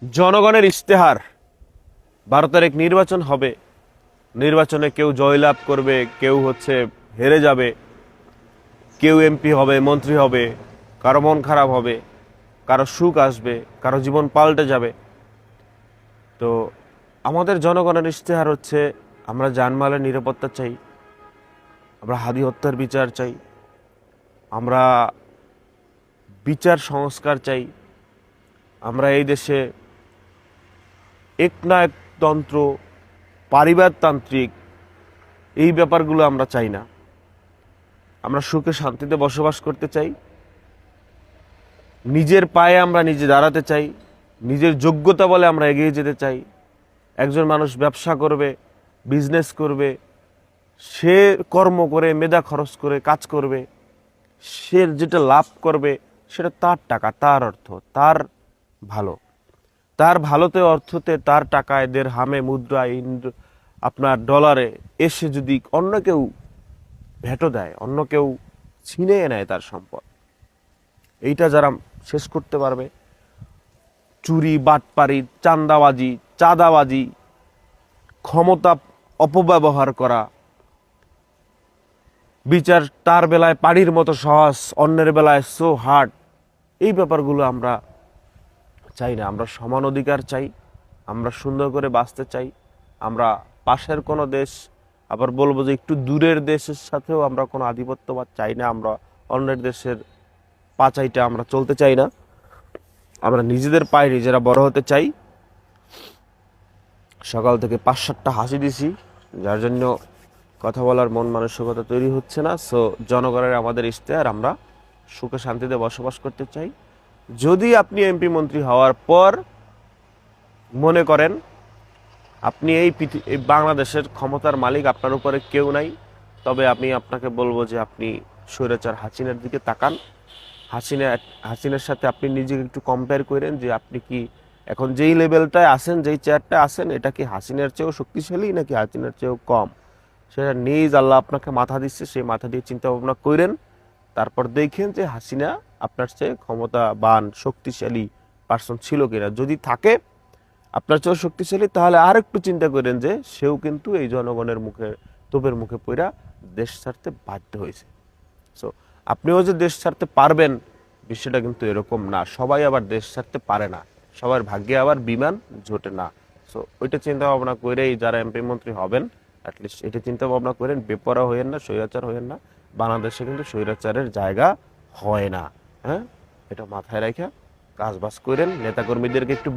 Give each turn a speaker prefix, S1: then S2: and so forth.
S1: জনগণের ইশতেহার, 12 তারিখ নির্বাচন হবে। নির্বাচনে কেউ জয়লাভ করবে, কেউ হেরে যাবে, কেউ এমপি হবে, মন্ত্রী হবে, কারো মন খারাপ হবে, কারো সুখ আসবে, কারো জীবন পাল্টে যাবে। তো আমাদের জনগণের ইশতেহার আমরা জানমালের নিরাপত্তা চাই, আমরা হাদি হত্যার বিচার চাই, আমরা বিচার সংস্কার চাই, আমরা এই দেশে একনায়কতন্ত্র, পারিবারতান্ত্রিক এই ব্যাপারগুলো আমরা চাই না। আমরা সুখে শান্তিতে বসবাস করতে চাই, নিজের পায়ে আমরা নিজে দাঁড়াতে চাই, নিজের যোগ্যতা বলে আমরা এগিয়ে যেতে চাই। একজন মানুষ ব্যবসা করবে, বিজনেস করবে, সে কর্ম করে মেধা খরচ করে কাজ করবে, সে যেটা লাভ করবে সেটা তার টাকা, তার অর্থ, তার ভালো, তার ভালোতে অর্থতে, তার টাকায়, হামে মুদ্রায়, আপনার ডলারে এসে যদি অন্য কেউ ভেটো দেয়, অন্য কেউ ছিনিয়ে নেয় তার সম্পদ, এইটা যারা শেষ করতে পারবে, চুরি, বাটপারি, চাঁদাবাজি, ক্ষমতা অপব্যবহার করা, বিচার তার বেলায় পানির মতো সহজ, অন্যের বেলায় সো হার্ড, এই ব্যাপারগুলো আমরা চাই না। আমরা সমান অধিকার চাই, আমরা সুন্দর করে বাঁচতে চাই। আমরা পাশের কোনো দেশ, আবার বলবো যে একটু দূরের দেশের সাথেও আমরা কোনো আধিপত্যবাদ চাই না। আমরা অন্যের দেশের পাচাইটা আমরা চলতে চাই না। আমরা নিজেদের পায়ে নিজেরা বড় হতে চাই। সকাল থেকে 5-7টা হাসি দিছি, যার জন্য কথা বলার মন মানসিকতা তৈরি হচ্ছে না। সো জনগণের আমাদের ইশতেহার, আমরা সুখে শান্তিতে বসবাস করতে চাই। যদি আপনি এমপি মন্ত্রী হওয়ার পর মনে করেন আপনি এই বাংলাদেশের ক্ষমতার মালিক, আপনার উপরে কেউ নাই, তবে আমি আপনাকে বলবো যে আপনি স্বৈরাচার হাসিনার দিকে তাকান। হাসিনার সাথে আপনি নিজেকে একটু কম্পেয়ার করেন যে আপনি কি এখন যেই লেভেলটায় আছেন, যেই চেয়ারটায় আছেন, এটা কি হাসিনার চেয়েও শক্তিশালী নাকি হাসিনার চেয়েও কম, সেটা নিজ আল্লাহ আপনাকে মাথা দিচ্ছে, সেই মাথা দিয়ে চিন্তা ভাবনা করেন। তারপর দেখেন যে হাসিনা আপনার চেয়ে ক্ষমতাবান শক্তিশালী পার্সন ছিল কিনা। যদি থাকে আপনার চেয়েও শক্তিশালী, তাহলে আর একটু চিন্তা করেন যে সেও কিন্তু এই জনগণের তোপের মুখে পড়া দেশ ছাড়তে বাধ্য হয়েছে। সো আপনিও যে দেশ ছাড়তে পারবেন বিষয়টা কিন্তু এরকম না। সবাই আবার দেশ ছাড়তে পারে না, সবার ভাগ্যে আবার বিমান জোটে না। সো ওইটা চিন্তা ভাবনা করেই যারা এমপি মন্ত্রী হবেন, অ্যাটলিস্ট এটা চিন্তা ভাবনা করেন, বেপরা হইয়েন না, স্বৈরাচার হইয়েন না। বাংলাদেশে কিন্তু স্বৈরাচারের জায়গা হয় না। হ্যাঁ, এটা মাথায় রেখে কাজ বাজ করেন। নেতাকর্মীদেরকে একটু